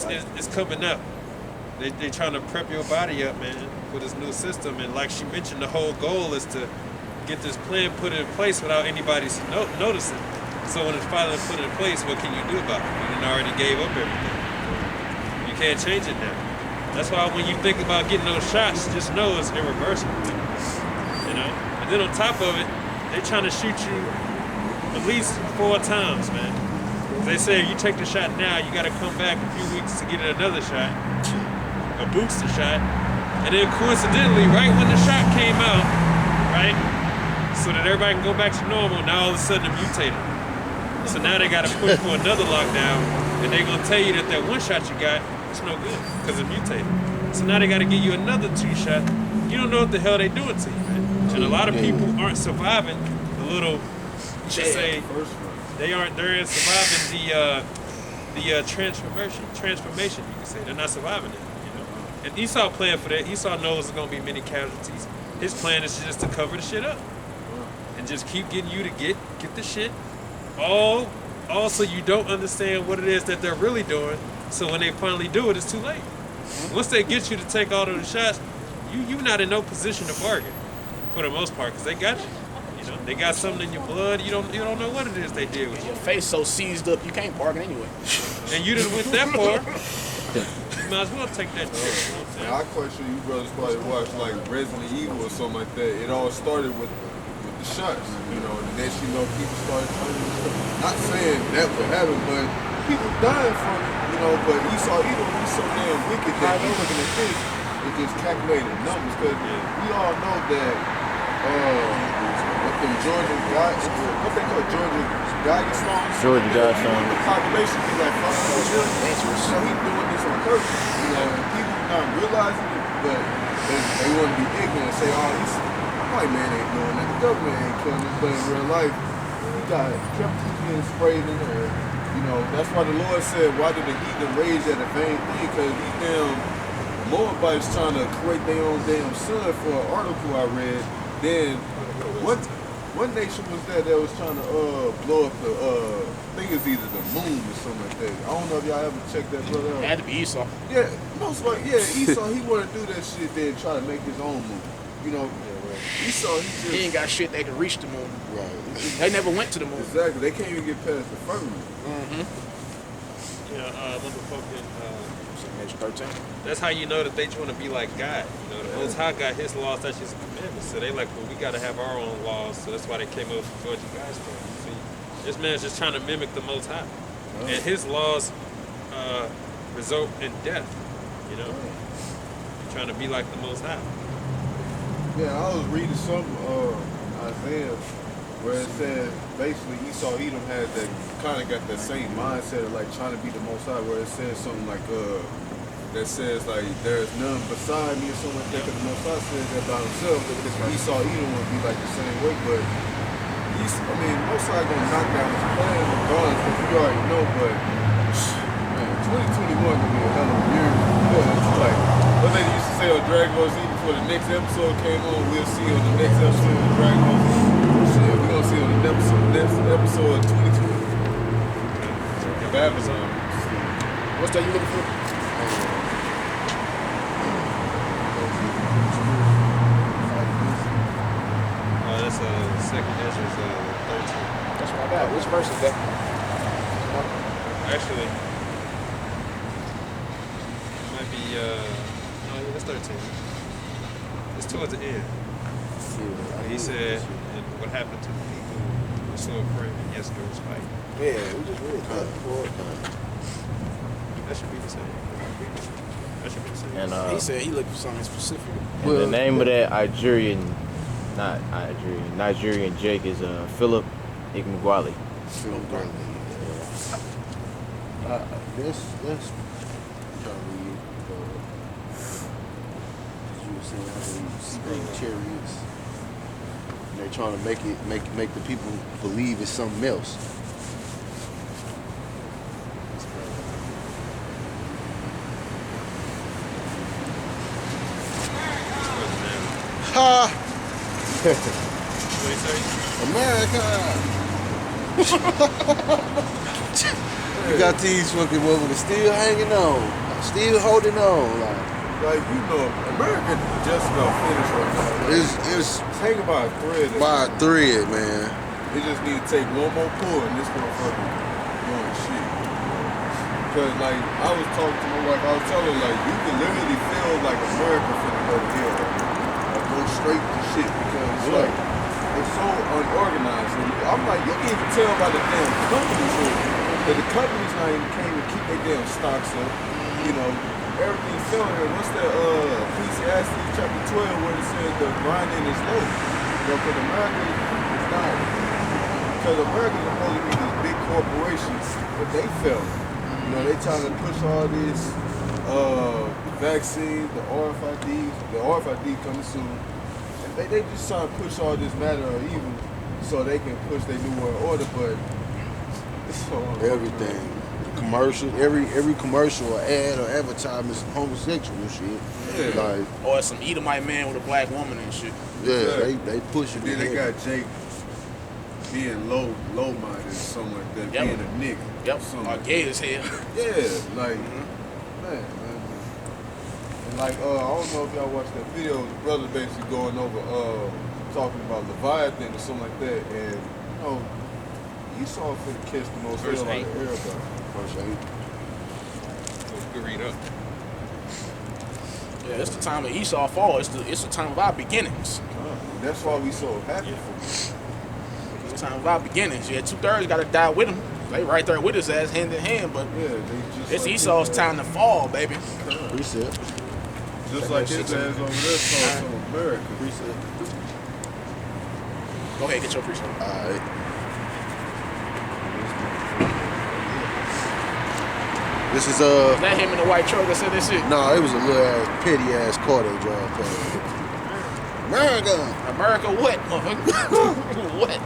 it's coming up. They trying to prep your body up, man, for this new system. And like she mentioned, the whole goal is to get this plan put in place without anybody noticing. So when it's finally put in place, what can you do about it? You done already gave up everything. You can't change it now. That's why when you think about getting those shots, just know it's irreversible. You know? And then on top of it, they trying to shoot you at least 4 times, man. They say if you take the shot now, you got to come back a few weeks to get another shot, a booster shot. And then coincidentally, right when the shot came out, right, so that everybody can go back to normal, now all of a sudden it mutated. So now they got to push for another lockdown, and they're going to tell you that that one shot you got, it's no good because it mutated. So now they got to give you another 2 shot. You don't know what the hell they doing to you, man. And a lot of people aren't surviving the little, you should say, they're surviving the transformation, you can say. They're not surviving it, you know. And Esau playing for that. Esau knows there's going to be many casualties. His plan is just to cover the shit up. And just keep getting you to get the shit all so you don't understand what it is that they're really doing. So when they finally do it, it's too late. Once they get you to take all of the shots, you're not in no position to bargain for the most part, because they got you. You know, they got something in your blood. You don't know what it is they did with you. Your face so seized up, you can't bargain anyway. And you done went that far. You might as well take that chance. I question you brothers probably watched like Resident Evil or something like that. It all started with the shots, you know, and then people started turning stuff. Not saying that would happen, but people dying from it, you know, but Esau Edom was so damn wicked that he's looking at this and just calculating numbers, because we all know that what them Georgia guys, what they call Georgia Guidestones? Georgia Guidestones. The population be like, fuck dangerous. So he's doing this on purpose, you know, and people not realizing it, but they want to be ignorant and say, oh, this white man ain't doing that, the government ain't killing us, but in real life, we got chemicals being sprayed in there. You know, that's why the Lord said, why did the heathen rage at a vain thing? Because these damn Moabites trying to create their own damn son for an article I read. Then what nation was that was trying to blow up the I think it's either the moon or something like that. I don't know if y'all ever checked that brother out. It had to be Esau. Yeah, most like Esau, he wanna do that shit then try to make his own moon. You know, Esau, he ain't got shit that can reach the moon. Right. They never went to the moon. Exactly. They can't even get past the firmament. Yeah, motherfucking. 13. That's how you know that they just want to be like God. You know, the Most High got His laws, that's His commandments. So they like, well, we got to have our own laws. So that's why they came up with Georgia Guidestones. See, this man's just trying to mimic the Most High, and his laws result in death. You know, trying to be like the Most High. Yeah, I was reading some Isaiah where it said basically Esau Edom had that kind of got that same mindset of like trying to be the Most High, where it says something like that says like there's none beside me or something like that, because the Most High says that by himself. Esau Edom would be like the same way, but Most High gonna knock down his plan regardless, because you already know. But man, 2021 gonna be a hell of a year. It's like what they used to say on Dragon Ball Z before the next episode came on. We'll see on the next episode of Dragon Ball Z. Shit, we're gonna see on the next episode of 2020. Babylon. What's that you looking for? That's second Ezra's 13. That's what I got. Which verse is that? Actually, it might be, no, that's 13. It's towards the end. He said, and what happened to the people who were so afraid when yesterday was fighting. Yeah, we just read that before. That should be the same. That should be the same. And He said he looked for something specific. and the name of that Nigerian Jake is Philip Igwali. That's probably you were saying how they speed chariots. And they're trying to make the people believe it's something else. Ha! What do you say? America! You got these fucking motherfuckers still hanging on, still holding on. Like, you know, America just about finished right now. It's hanging by a thread. by a thread, man. They just need to take one more pull and this motherfucker doing shit. Cause like I was talking to my wife, I was telling her like you can literally feel like America finna go to hell. Like go straight to shit because it's like it's so unorganized. And I'm like, you can even tell by the damn companies here that the companies not even came to keep their damn stocks up. You know, everything's selling here. What's that Ecclesiastes chapter 12 where it says the grinding is low? You know, cause America is not. Because America's supposed to be these big corporations, but they fail. You know, they trying to push all this vaccines, the RFID coming soon. And they just trying to push all this matter of evil so they can push their new world order, but it's so Everything. Commercial, every commercial or ad or advertisement is homosexual shit. Yeah. Like, Or some Edomite man with a black woman and shit. yeah, they push it. then they got Jake being low-minded or something like that, Yep. being a nigga. Yep. Something Or like gay as hell. Yeah, like, man. And like, I don't know if y'all watched that video, the brother basically going over, talking about Leviathan or something like that, and, you know, Esau finna catch the most Verse hell out 8. of everybody. First aid. Good read up. Yeah, it's the time of Esau fall. It's the time of our beginnings. That's why we so happy for It's the time of our beginnings. Yeah, 2/3 got to die with him. They right there with his ass hand in hand, but yeah, they just it's like Esau's his time to fall, baby. Reset. Just like his ass over there talking to America. Reset. Go ahead, get your preset. Alright. This is Is that him in the white truck that said that shit? nah, it was a little ass petty ass car they drive past. America. America what, motherfucker? What?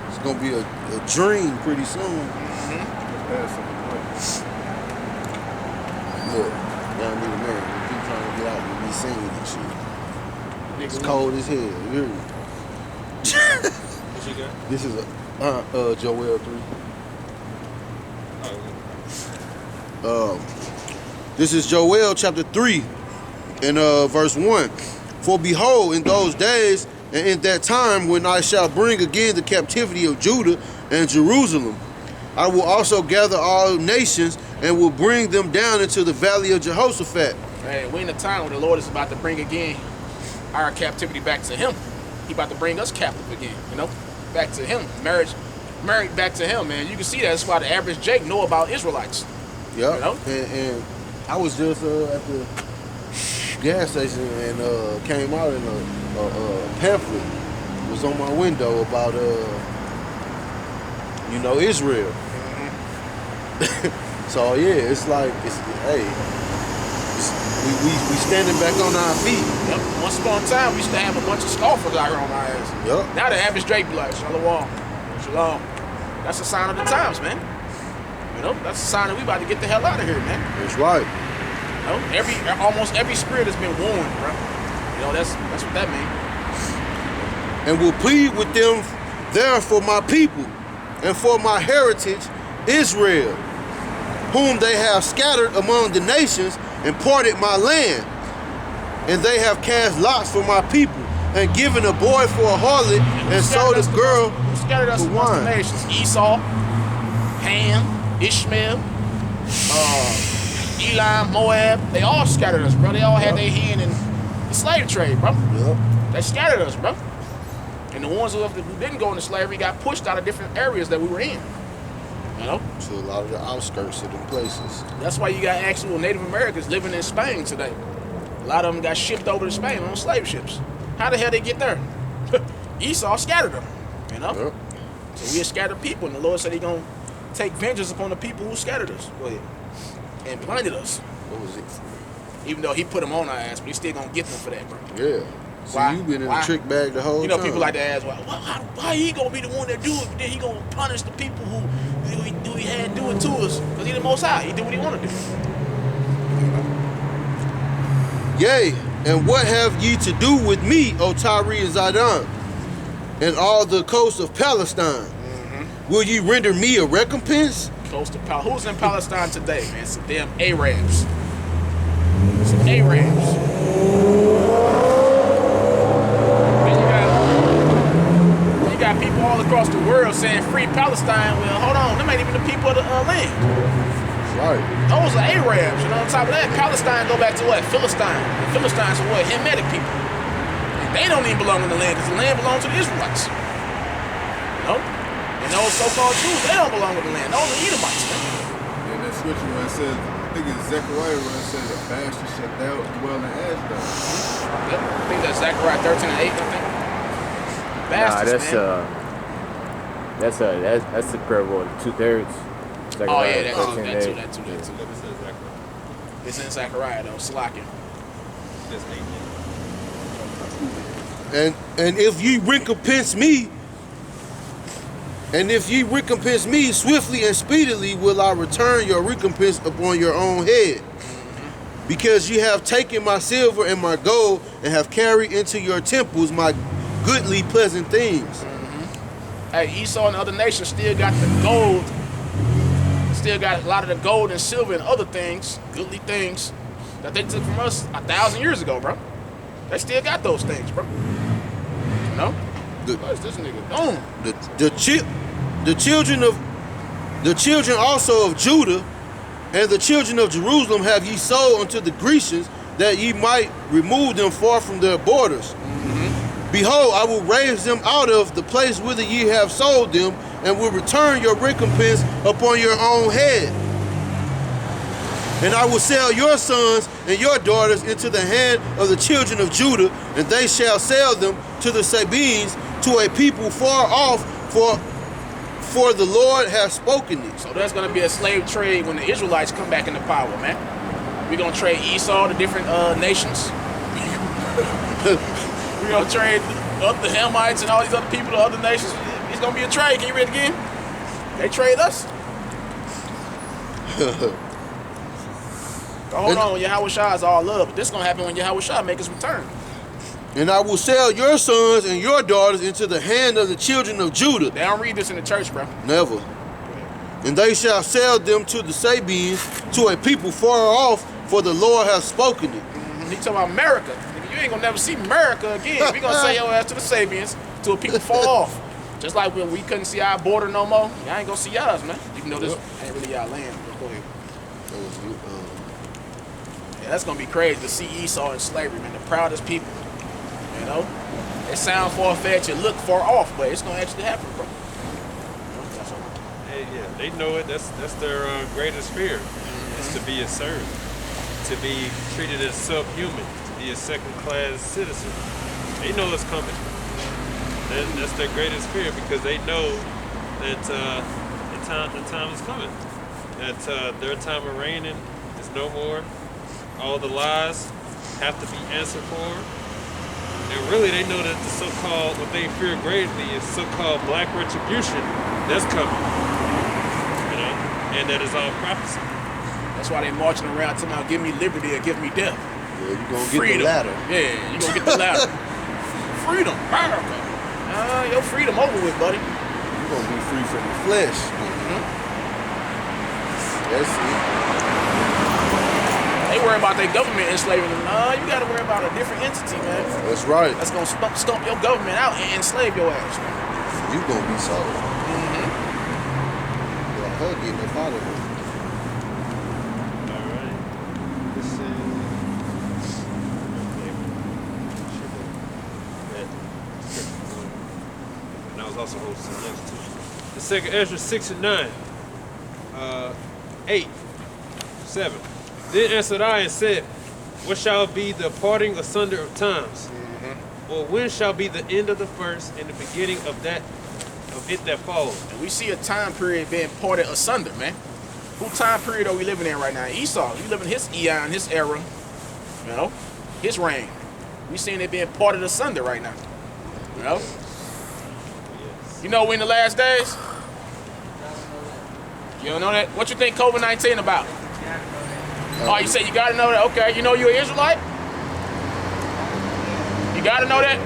It's gonna be a dream pretty soon. Look, y'all need America. We keep trying to get out and be singing and shit. It's cold as hell. You hear me? What you got? This is a Joel 3. Oh, This is Joel chapter 3 and verse 1. For behold, in those days and in that time when I shall bring again the captivity of Judah and Jerusalem, I will also gather all nations and will bring them down into the valley of Jehoshaphat. Hey, we in a time when the Lord is about to bring again our captivity back to Him. He about to bring us captive again, you know, back to Him. Married back to Him, man. You can see that. That's why the average Jake know about Israelites. Yep. You know? And I was just at the gas station and came out and a pamphlet was on my window about Israel. So yeah, it's like we standing back on our feet. Yep. Once upon a time, we used to have a bunch of scoffers out here on our ass. Yep. Now the average Drake be like, Shalom, Shalom. That's a sign of the times, man. You know, that's a sign that we about to get the hell out of here, man. That's right. You know, almost every spirit has been warned, bro. You know, that's what that means. And will plead with them there for my people and for my heritage, Israel, whom they have scattered among the nations and parted my land. And they have cast lots for my people and given a boy for a harlot and sold a girl Who scattered us for amongst the wine. nations? Esau, Ham, Ishmael, Elam, Moab. They all scattered us, bro. They all had their hand in the slave trade, bro. Yep. They scattered us, bro. And the ones who didn't go into slavery got pushed out of different areas that we were in. You know? To a lot of the outskirts of the places. That's why you got actual Native Americans living in Spain today. A lot of them got shipped over to Spain on slave ships. How the hell they get there? Esau scattered them, you know? Yep. So we are scattered people, and the Lord said He's going to take vengeance upon the people who scattered us. Go ahead. And blinded us. What was it? Even though He put them on our ass, but He's still going to get them for that, bro. Yeah. So Why? you been in Why? the trick bag the whole time. You know, people like to ask, why He going to be the one that do it, but then He going to punish the people who He had do it to us? Because He the Most High. He do what He want to do. Yea, and what have ye to do with me, O Tyre and Zidon, and all the coast of Palestine? Will ye render me a recompense, Close to Palestine. Who's in Palestine today, man? Some damn Arabs. Some Arabs. Then you got people all across the world saying free Palestine. Well, hold on, them ain't even the people of the land. Right. Those are Arabs. You know, on top of that, Palestine go back to what? Philistine. The Philistines are what? Hamitic people. And they don't even belong in the land because the land belongs to the Israelites. You know? And those so-called Jews, they don't belong in the land. Those are Edomites, man. And that scripture where it says, I think it's Zechariah where it says, a bastard shall dwell in Ashdod. Yep. I think that's Zechariah 13 and 8, I think. Bastards, man. That's the parable of 2/3. Oh, yeah, that too. Let me say Zechariah. It's in Zechariah, though. Slacking. That's 8. And if ye recompense me swiftly and speedily, will I return your recompense upon your own head. Because you have taken my silver and my gold, and have carried into your temples my goodly pleasant things. Hey, Esau and other nations still got the gold. Still got a lot of the gold and silver and other things, goodly things, that they took from us 1,000 years ago, bro. They still got those things, bro. You know? What is this nigga doing? The children also of Judah and the children of Jerusalem have ye sold unto the Grecians, that ye might remove them far from their borders. Behold, I will raise them out of the place whither ye have sold them, and will return your recompense upon your own head. And I will sell your sons and your daughters into the hand of the children of Judah, and they shall sell them to the Sabines, to a people far off, for the Lord hath spoken it. So there's going to be a slave trade when the Israelites come back into power, man. We're going to trade Esau to different nations. We're going to trade up the Hamites and all these other people to other nations. It's going to be a trade. Can you read it again? They trade us. Hold on, Yahweh Shah is all love, but this is going to happen when Yahweh Shah make his return. And I will sell your sons and your daughters into the hand of the children of Judah. They don't read this in the church, bro. Never. And they shall sell them to the Sabines, to a people far off, for the Lord hath spoken it. He talking about America. Nigga, you ain't gonna never see America again. We gonna sell your ass to the Sabians, to a people far off. Just like when we couldn't see our border no more, y'all ain't gonna see ours, man. Even though this ain't really y'all land. But go ahead. Yeah, that's gonna be crazy to see Esau in slavery, man. The proudest people. You know? It sound far-fetched, it look far off, but it's gonna actually happen, bro. Hey, yeah, they know it. That's their greatest fear, is to be a servant, to be treated as subhuman, to be a second-class citizen. They know it's coming. That's their greatest fear, because they know that the time is coming. That their time of reigning is no more. All the lies have to be answered for. And really, they know that the so-called, what they fear greatly is so-called black retribution that's coming. You know? And that is all prophecy. That's why they marching around talking about give me liberty or give me death. Yeah, you gonna get Freedom. the latter. Yeah, you gonna get the latter. Freedom. America. Your freedom over with, buddy. You gonna be free from the flesh. That's it. They worry about their government enslaving them. You gotta worry about a different entity, man. That's right. That's gonna stomp your government out and enslave your ass, man. You gonna be sold. You're hugging the bottom. All right. This is... And I was also hosting next to the second Ezra 6 and 9. 8, 7. Then answered I and said, what shall be the parting asunder of times? Or when shall be the end of the first and the beginning of it that follows? And we see a time period being parted asunder, man. Who time period are we living in right now? Esau. We living his eon, his era, you know, his reign. We seeing it being parted asunder right now. You know? Yes. You know we in the last days? You don't know that? What you think COVID-19 about? Oh, you say you gotta know that? Okay, you know you're an Israelite? You gotta know that?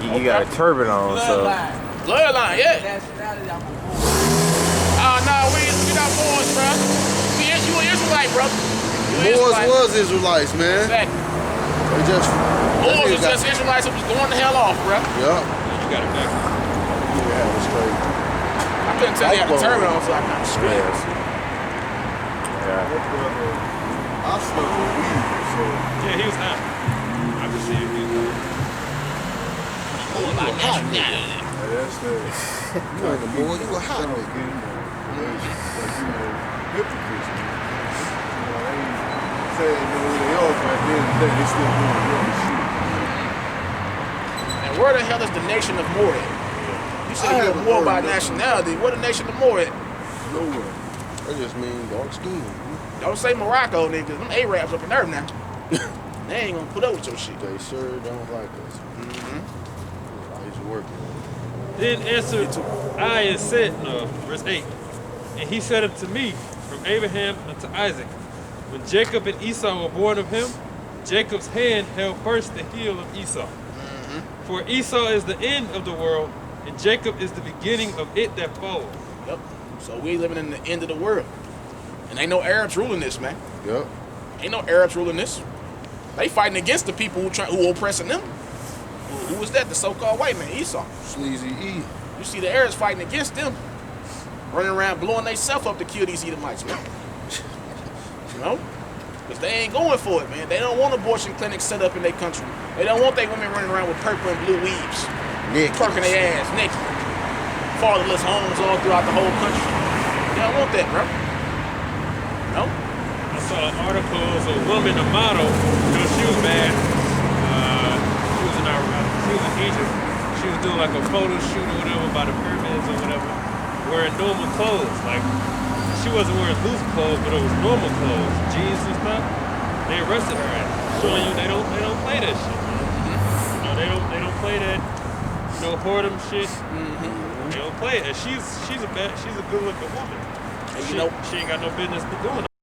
You got a turban on, so. Bloodline, yeah. No, we not Moors, bro. You an Israelite, bro. You an Moors Israelite. was Israelites, man. Exactly. They just Moors was just Israelites who was going the hell off, bro. Yeah. You got it back. Yeah, that's straight. I couldn't tell you had a turban on, so I kind of straight. That brother, I smoked the weed, so Yeah, he was hot. I could see him. He was hot. that's the. You ain't a Moor, you a hot nigga. Hypocrites, man. They ain't saying who they are, but at the end of the day, they still doing real shit. And where the hell is the nation of Moor at? You said you're haven't Moor heard by nothing. nationality. Where the nation of Moor at? Nowhere. That just mean dark skin. Don't say Morocco, nigga. Them Arabs up in there now. They ain't gonna put up with your shit. They sure don't like us. He's working. Then answered I and said, verse 8, and he said unto me, from Abraham unto Isaac, when Jacob and Esau were born of him, Jacob's hand held first the heel of Esau. For Esau is the end of the world, and Jacob is the beginning of it that follows. Yep. So we living in the end of the world. And ain't no Arabs ruling this, man. Yep. Ain't no Arabs ruling this. They fighting against the people who oppressing them. Who was that? The so-called white man, Esau. Sleazy E. You see the Arabs fighting against them. Running around blowing themselves up to kill these Edomites, man. You know? Because they ain't going for it, man. They don't want abortion clinics set up in their country. They don't want their women running around with purple and blue weaves. Nick. Twerking their ass naked. Fatherless homes all throughout the whole country. They don't want that, bro. No? I saw an article, it was a woman, a model, she was bad. She was in Egypt. She was doing like a photo shoot or whatever by the pyramids or whatever, wearing normal clothes. Like, she wasn't wearing loose clothes, but it was normal clothes, jeans and stuff. They arrested her at, showing you they don't play that shit. You know, they don't play that, you know, whoredom shit. They don't play it. And she's a good looking woman. And She ain't got no business doing it.